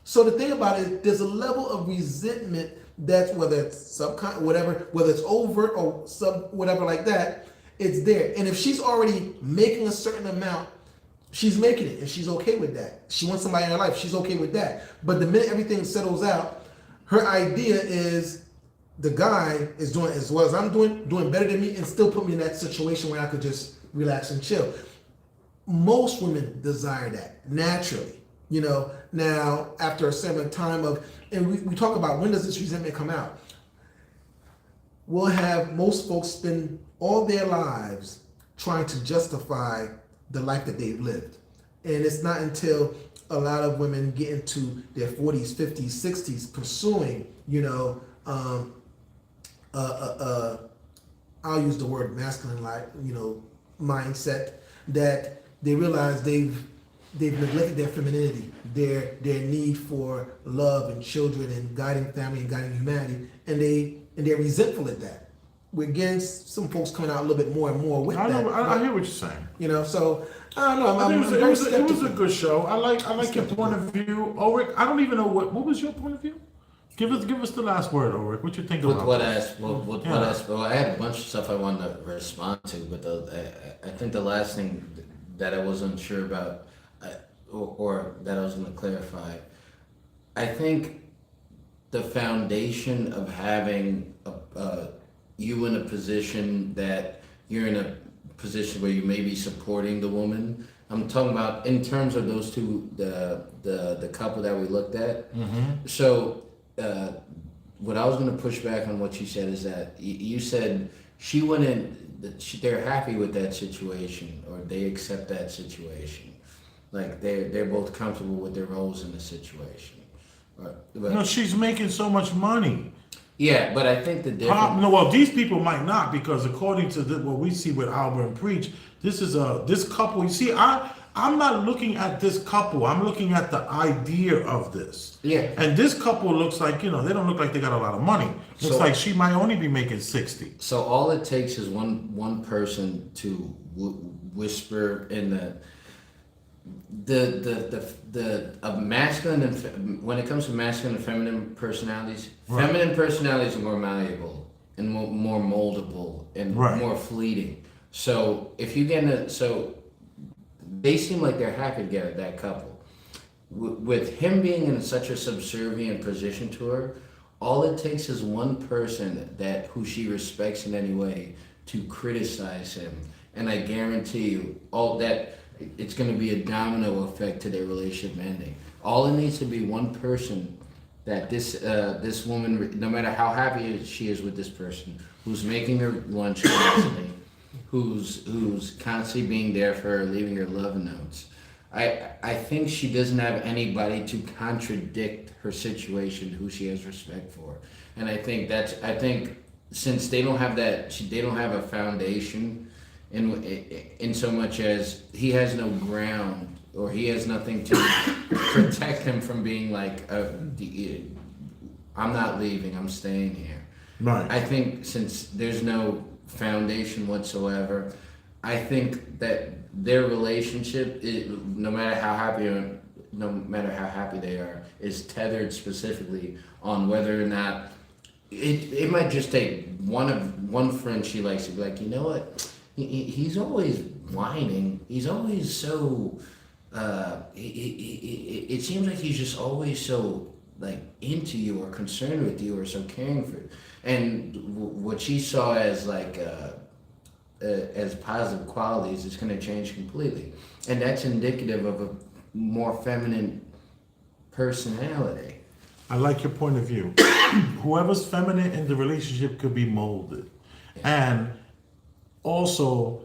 So the thing about it, there's a level of resentment that's, whether it's whatever, whether it's overt or sub, whatever like that, it's there. And if she's already making a certain amount, she's making it and she's okay with that. She wants somebody in her life, she's okay with that. But the minute everything settles out, her idea is the guy is doing as well as I'm doing better than me, and still put me in that situation where I could just relax and chill. Most women desire that naturally. Now after a certain time of, and we talk about when does this resentment come out? We'll have most folks spend all their lives trying to justify the life that they've lived. And it's not until a lot of women get into their 40s, 50s, 60s pursuing, I'll use the word masculine life, mindset, that they realize they've neglected their femininity, their need for love and children and guiding family and guiding humanity, and they're resentful at that. We're getting some folks coming out a little bit more and more with I that. hear what you're saying. So I don't know. I think I'm it very was a skeptical. good show. I like your point of view, Ulrich. I don't even know what was your point of view. Give us the last word, Ulrich. What you think With about what this? I had a bunch of stuff I wanted to respond to, but I think the last thing that I was unsure about, or that I was going to clarify, I think the foundation of having you in a position that you're in a position where you may be supporting the woman. I'm talking about in terms of those two, the couple that we looked at. Mm-hmm. So. What I was going to push back on what you said is that you said she wouldn't. They're happy with that situation, or they accept that situation, like they're both comfortable with their roles in the situation. But She's making so much money. yeah, but I think the difference. No, well, these people might not, because according to what we see with Albert and Preach, this couple. You see, I'm not looking at this couple. I'm looking at the idea of this. Yeah. And this couple looks like, they don't look like they got a lot of money. Looks So- like she might only be making 60. So all it takes is one person to whisper in the masculine and when it comes to masculine and feminine personalities, Right. feminine personalities are more malleable and more moldable and Right. more fleeting. So if you get so they seem like they're happy together, that couple. With him being in such a subservient position to her, all it takes is one person who she respects in any way to criticize him, and I guarantee you, all that it's going to be a domino effect to their relationship ending. All it needs to be one person that this woman, no matter how happy she is with this person, who's making her lunch constantly, who's constantly being there for her, leaving her love notes. I think she doesn't have anybody to contradict her situation, who she has respect for, and I think since they don't have that, they don't have a foundation in so much as he has no ground or he has nothing to protect him from being like, I'm not leaving, I'm staying here. Right. I think since there's no foundation whatsoever, I think that their relationship, no matter how happy they are, is tethered specifically on whether or not it might just take one friend she likes to be like, you know what, he's always whining. He's always so. It seems like he's just always so like into you or concerned with you or so caring for you. And what she saw as like as positive qualities is going to change completely, and that's indicative of a more feminine personality. I like your point of view. Whoever's feminine in the relationship could be molded. And also,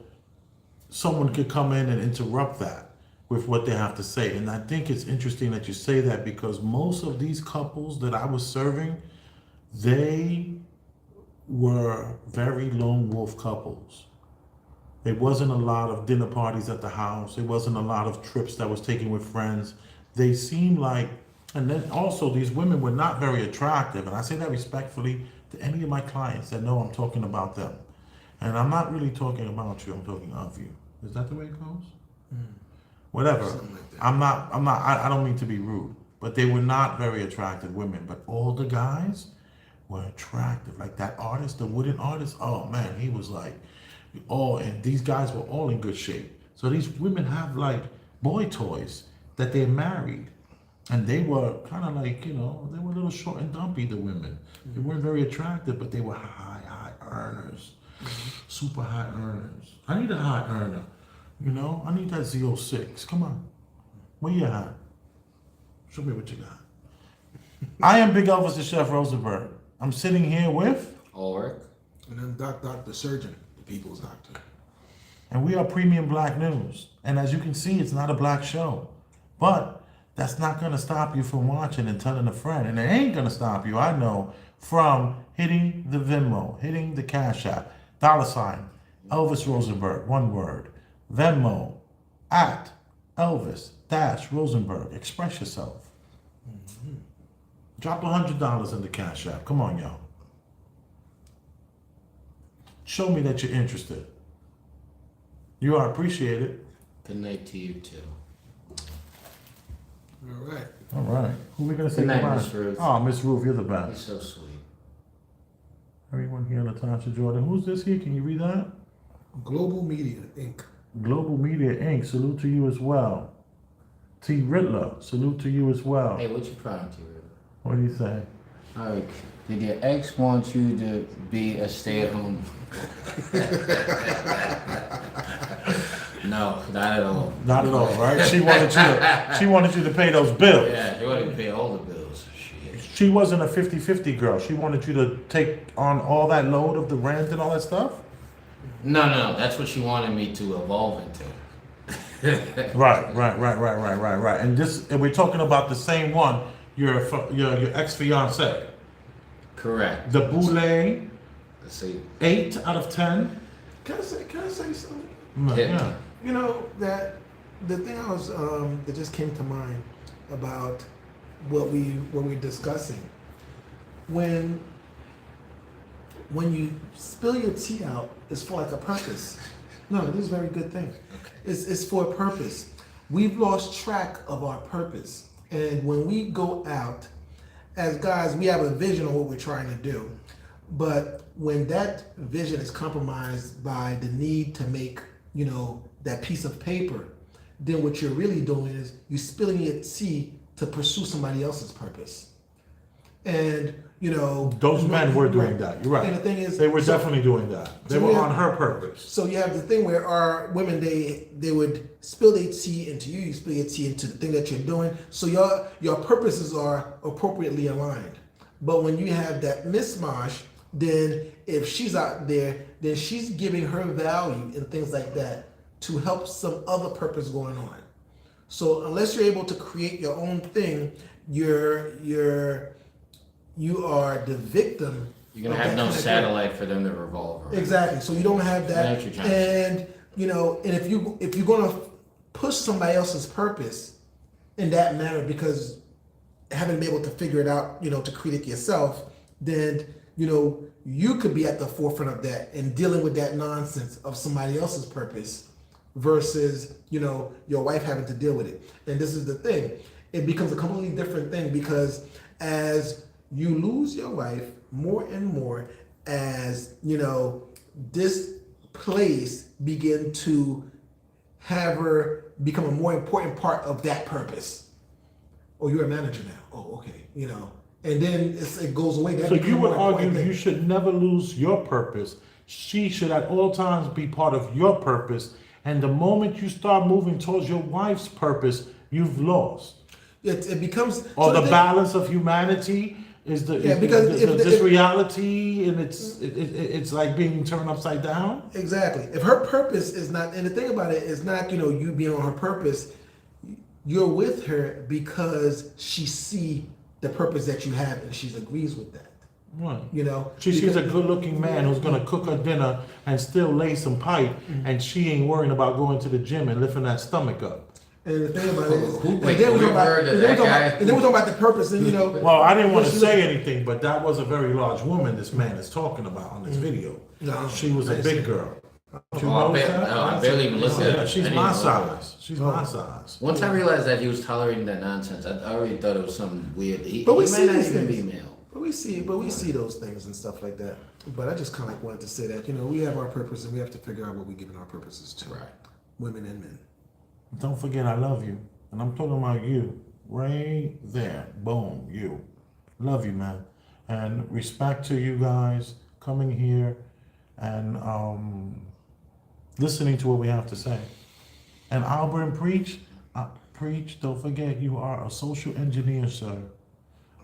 someone could come in and interrupt that with what they have to say. And I think it's interesting that you say that, because most of these couples that I was serving, they were very lone wolf couples. There wasn't a lot of dinner parties at the house. There wasn't a lot of trips that was taken with friends. They seemed like, and then also these women were not very attractive. And I say that respectfully to any of my clients that know I'm talking about them. And I'm not really talking about you, I'm talking of you. Is that the way it goes? Whatever. Like that. I don't mean to be rude, but they were not very attractive women. But all the guys were attractive. Like that artist, the wooden artist, oh man, he was like, and these guys were all in good shape. So these women have like boy toys that they married. And they were kind of like, they were a little short and dumpy, the women. They weren't very attractive, but they were high earners. Super high earners. I need a high earner. I need that Z06. Come on. Where you at? Show me what you got. I am Big Elvis the Chef Rosenberg. I'm sitting here with... Ulrich. And then Doc the surgeon, the people's doctor. And we are Premium Black News. And as you can see, it's not a black show. But that's not going to stop you from watching and telling a friend. And it ain't going to stop you, I know, from hitting the Venmo, hitting the Cash App, $ Elvis Rosenberg, one word. Venmo, at Elvis-Rosenberg. Express yourself. Mm-hmm. Drop $100 in the Cash App. Come on, y'all. Show me that you're interested. You are appreciated. Good night to you too. All right. Who are we going to say Good night, goodbye? Miss Ruth. Oh, Miss Ruth, you're the You're best. so sweet. Everyone here, Latasha Jordan. Who's this here? Can you read that? Global Media, Inc. Global Media Inc. Salute to you as well. T. Rittler, salute to you as well. Hey, what you crying to, River? What do you say? Alric, did your ex want you to be a stay-at-home? No, not at all. Not at all, right? She wanted you to pay those bills. Yeah, she wanted to pay all the bills. Shit. She wasn't a 50-50 girl. She wanted you to take on all that load of the rent and all that stuff? No, that's what she wanted me to evolve into. Right. And we're talking about the same one, your ex-fiance. Correct. The Boulay, Let's see. 8 out of 10. Can I say something? Yeah. That the thing that just came to mind about what we're discussing. When you spill your tea out, it's for like a purpose. No, this is a very good thing. It's for a purpose. We've lost track of our purpose. And when we go out, as guys, we have a vision of what we're trying to do. But when that vision is compromised by the need to make, that piece of paper, then what you're really doing is you're spilling your tea to pursue somebody else's purpose. And, Those men were doing that. You're right. And the thing is, they were definitely doing that. They were on her purpose. So you have the thing where our women, they would spill their tea into you, you spill your tea into the thing that you're doing. So your purposes are appropriately aligned. But when you have that mismatch, then if she's out there, then she's giving her value and things like that to help some other purpose going on. So unless you're able to create your own thing, you are the victim. You're gonna have no satellite for them to revolve around. Exactly. So you don't have that. That's what you're trying to say. And and if you're gonna push somebody else's purpose in that manner because haven't been able to figure it out, to create it yourself, then you could be at the forefront of that and dealing with that nonsense of somebody else's purpose versus your wife having to deal with it. And this is the thing, it becomes a completely different thing because as you lose your wife more and more, as this place begin to have her become a more important part of that purpose. Oh, you're a manager now. Oh, okay. And then it goes away. That So you becomes would a more argue important thing. you should never lose your purpose. She should at all times be part of your purpose. And the moment you start moving towards your wife's purpose, you've lost. It becomes Or so the thing- balance of humanity is because this reality, and it's like being turned upside down. Exactly. If her purpose is not, and the thing about it is not, you being on her purpose, you're with her because she see the purpose that you have and she agrees with that. Right. She because- sees a good-looking man who's gonna cook her dinner and still lay some pipe, and she ain't worrying about going to the gym and lifting that stomach up. And the thing about it is, Who- and wait, then we we're heard that that guy- talking about the purpose, and Well, I didn't want to say anything, but that was a very large woman this man is talking about on this video. No, She was I a didn't see big it. girl. You Oh, I notice bet- that? no, I barely even looked at Yeah, it. she's I didn't my know that. size. She's my size. Once I realized that he was tolerating that nonsense, I already thought it was something weird. He But we might see not these even things. be male. But we see those things and stuff like that. But I just kind of like wanted to say that we have our purpose and we have to figure out what we're giving our purposes to. Right. Women and men. Don't forget I love you. And I'm talking about you. Right there. Boom. You. Love you, man. And respect to you guys coming here and listening to what we have to say. And Albert Preach, Preach, don't forget you are a social engineer, sir.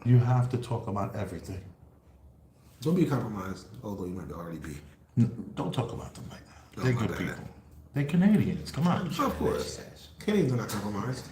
You have to talk about everything. Don't be compromised, although you might already be. Don't talk about them like that. No, They're my good bad. people. They're Canadians. Come on. Of course. Canadians are not compromised.